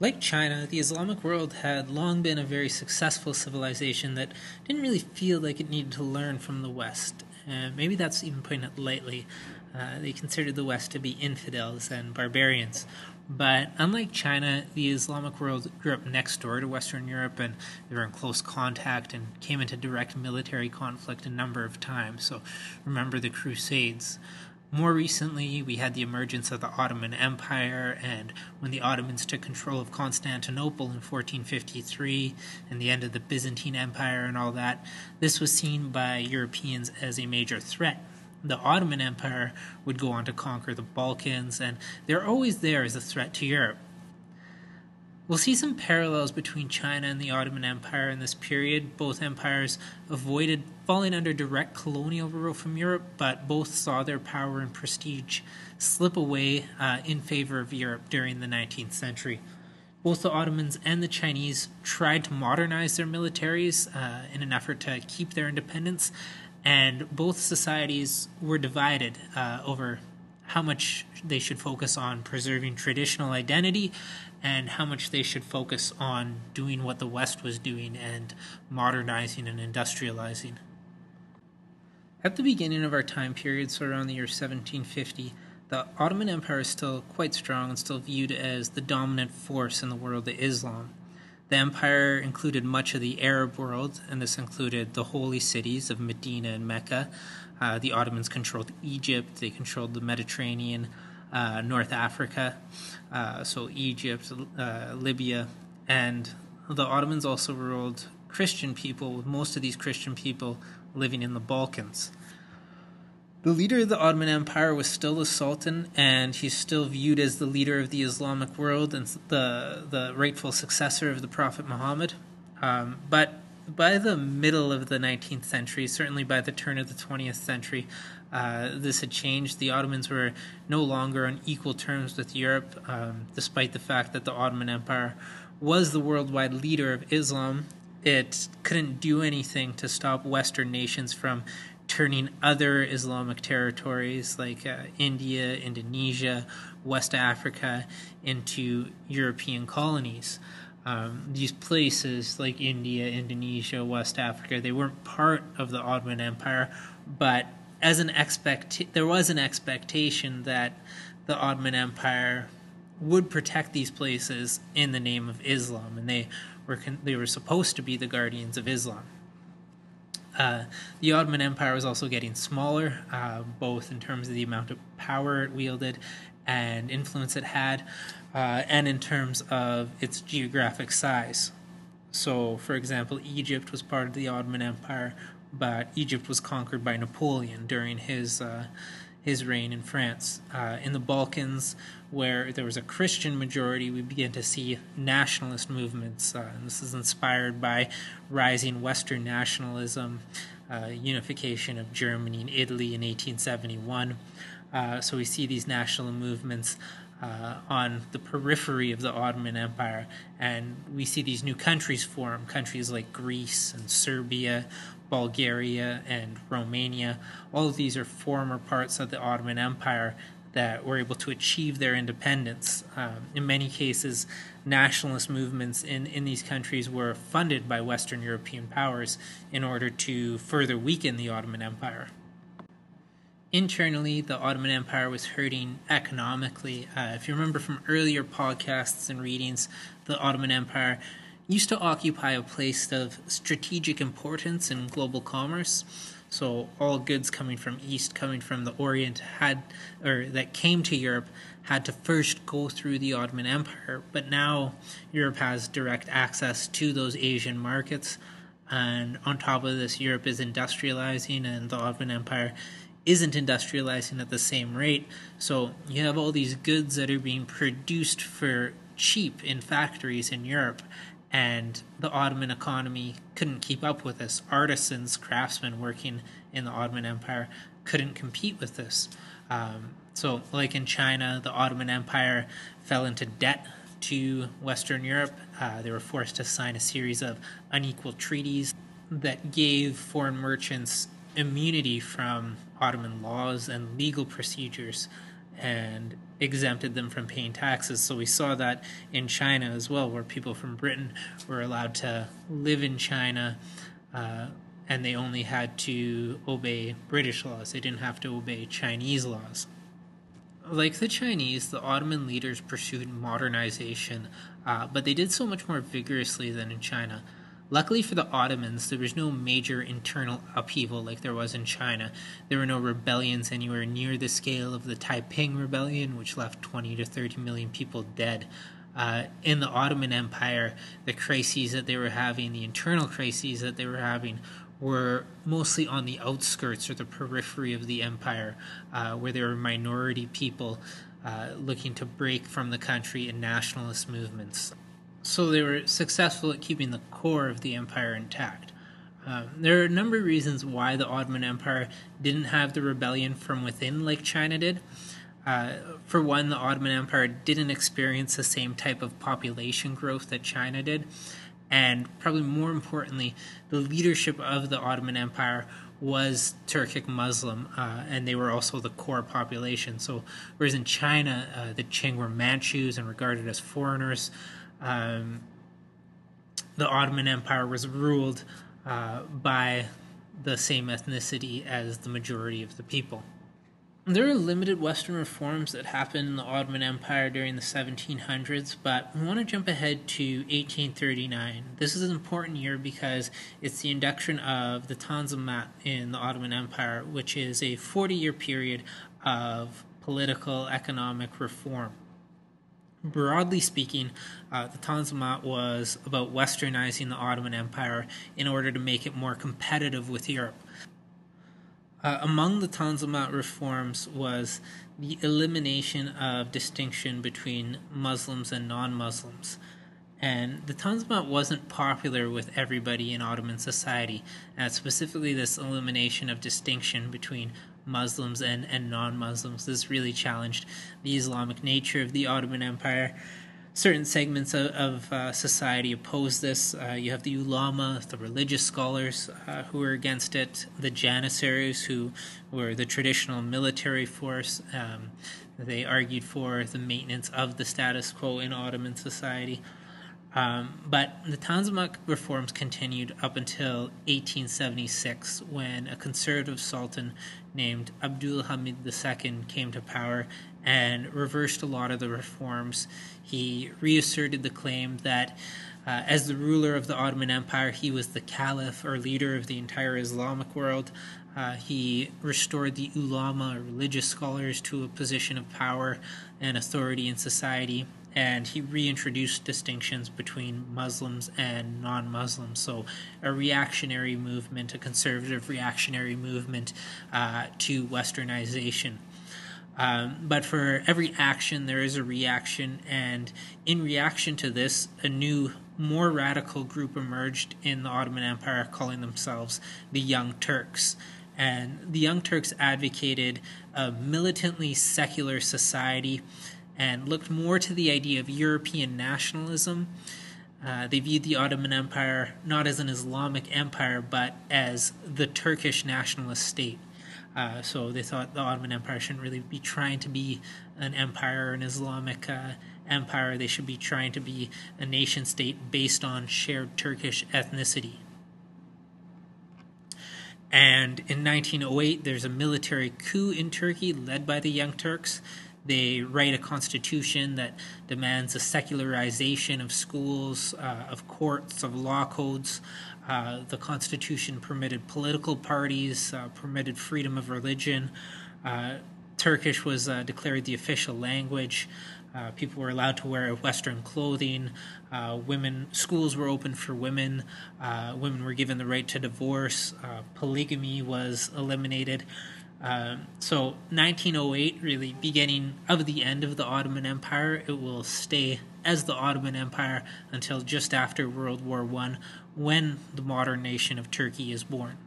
Like China, the Islamic world had long been a very successful civilization that didn't really feel like it needed to learn from the West. Maybe that's even putting it lightly. They considered the West to be infidels and barbarians. But unlike China, the Islamic world grew up next door to Western Europe, and they were in close contact and came into direct military conflict a number of times. So remember the Crusades. More recently, we had the emergence of the Ottoman Empire, and when the Ottomans took control of Constantinople in 1453, and the end of the Byzantine Empire and all that, this was seen by Europeans as a major threat. The Ottoman Empire would go on to conquer the Balkans, and they're always there as a threat to Europe. We'll see some parallels between China and the Ottoman Empire in this period. Both empires avoided falling under direct colonial rule from Europe, but both saw their power and prestige slip away in favor of Europe during the 19th century. Both the Ottomans and the Chinese tried to modernize their militaries in an effort to keep their independence, and both societies were divided over how much they should focus on preserving traditional identity and how much they should focus on doing what the West was doing and modernizing and industrializing. At the beginning of our time period, so around the year 1750, the Ottoman Empire is still quite strong and still viewed as the dominant force in the world of Islam. The empire included much of the Arab world, and this included the holy cities of Medina and Mecca. The Ottomans controlled Egypt, they controlled the Mediterranean, North Africa, so Egypt, Libya, and the Ottomans also ruled Christian people, with most of these Christian people living in the Balkans. The leader of the Ottoman Empire was still the Sultan, and he's still viewed as the leader of the Islamic world and the rightful successor of the Prophet Muhammad. But by the middle of the 19th century, certainly by the turn of the 20th century, this had changed. The Ottomans were no longer on equal terms with Europe, despite the fact that the Ottoman Empire was the worldwide leader of Islam. It couldn't do anything to stop Western nations from turning other Islamic territories like India, Indonesia, West Africa into European colonies. These places like India, Indonesia, West Africa, they weren't part of the Ottoman Empire, but as there was an expectation that the Ottoman Empire would protect these places in the name of Islam, and they were supposed to be the guardians of Islam. The Ottoman Empire was also getting smaller, both in terms of the amount of power it wielded and influence it had, and in terms of its geographic size. So, for example, Egypt was part of the Ottoman Empire, but Egypt was conquered by Napoleon during his reign in France. In the Balkans, where there was a Christian majority, we began to see nationalist movements. And this is inspired by rising Western nationalism, unification of Germany and Italy in 1871. So we see these national movements on the periphery of the Ottoman Empire, and we see these new countries form, countries like Greece and Serbia, Bulgaria, and Romania. All of these are former parts of the Ottoman Empire that were able to achieve their independence. In many cases, nationalist movements in these countries were funded by Western European powers in order to further weaken the Ottoman Empire. Internally, the Ottoman Empire was hurting economically. If you remember from earlier podcasts and readings, the Ottoman Empire used to occupy a place of strategic importance in global commerce. So all goods coming from East, coming from the Orient, that came to Europe, had to first go through the Ottoman Empire. But now Europe has direct access to those Asian markets, and on top of this, Europe is industrializing, and the Ottoman Empire isn't industrializing at the same rate. So you have all these goods that are being produced for cheap in factories in Europe, and the Ottoman economy couldn't keep up with this. Artisans, craftsmen working in the Ottoman Empire couldn't compete with this. So like in China, the Ottoman Empire fell into debt to Western Europe. They were forced to sign a series of unequal treaties that gave foreign merchants immunity from Ottoman laws and legal procedures. and exempted them from paying taxes. So we saw that in China as well, where people from Britain were allowed to live in China, and they only had to obey British laws. They didn't have to obey Chinese laws. Like the Chinese, the Ottoman leaders pursued modernization, but they did so much more vigorously than in China. Luckily for the Ottomans, there was no major internal upheaval like there was in China. There were no rebellions anywhere near the scale of the Taiping Rebellion, which left 20 to 30 million people dead. In the Ottoman Empire, the crises that they were having, the internal crises that they were having, were mostly on the outskirts or the periphery of the empire, where there were minority people looking to break from the country in nationalist movements. So they were successful at keeping the core of the empire intact. There are a number of reasons why the Ottoman Empire didn't have the rebellion from within like China did. For one, the Ottoman Empire didn't experience the same type of population growth that China did. And probably more importantly, the leadership of the Ottoman Empire was Turkic Muslim, and they were also the core population. So whereas in China, the Qing were Manchus and regarded as foreigners, the Ottoman Empire was ruled by the same ethnicity as the majority of the people. There are limited Western reforms that happened in the Ottoman Empire during the 1700s, but we want to jump ahead to 1839. This is an important year because it's the induction of the Tanzimat in the Ottoman Empire, which is a 40-year period of political, economic reform. Broadly speaking, the Tanzimat was about westernizing the Ottoman Empire in order to make it more competitive with Europe. Among the Tanzimat reforms was the elimination of distinction between Muslims and non-Muslims. And the Tanzimat wasn't popular with everybody in Ottoman society, and specifically this elimination of distinction between Muslims and non-Muslims. This really challenged the Islamic nature of the Ottoman Empire. Certain segments of society opposed this. You have the ulama, the religious scholars who were against it, the janissaries, who were the traditional military force. They argued for the maintenance of the status quo in Ottoman society. But the Tanzimat reforms continued up until 1876, when a conservative sultan named Abdul Hamid II came to power and reversed a lot of the reforms. He reasserted the claim that as the ruler of the Ottoman Empire, he was the caliph or leader of the entire Islamic world. He restored the ulama, or religious scholars, to a position of power and authority in society, and he reintroduced distinctions between Muslims and non-Muslims. So a reactionary movement, a conservative reactionary movement to westernization. But for every action, there is a reaction, and in reaction to this, a new, more radical group emerged in the Ottoman Empire, calling themselves the Young Turks. And the Young Turks advocated a militantly secular society and looked more to the idea of European nationalism. They viewed the Ottoman Empire not as an Islamic empire, but as the Turkish nationalist state. So they thought the Ottoman Empire shouldn't really be trying to be an empire, an Islamic empire. They should be trying to be a nation state based on shared Turkish ethnicity. And in 1908, there's a military coup in Turkey led by the Young Turks. They write a constitution that demands a secularization of schools, of courts, of law codes. The constitution permitted political parties, permitted freedom of religion. Turkish was declared the official language. People were allowed to wear Western clothing. Schools were open for women. Women were given the right to divorce. Polygamy was eliminated. So 1908, really beginning of the end of the Ottoman Empire. It will stay as the Ottoman Empire until just after World War I, when the modern nation of Turkey is born.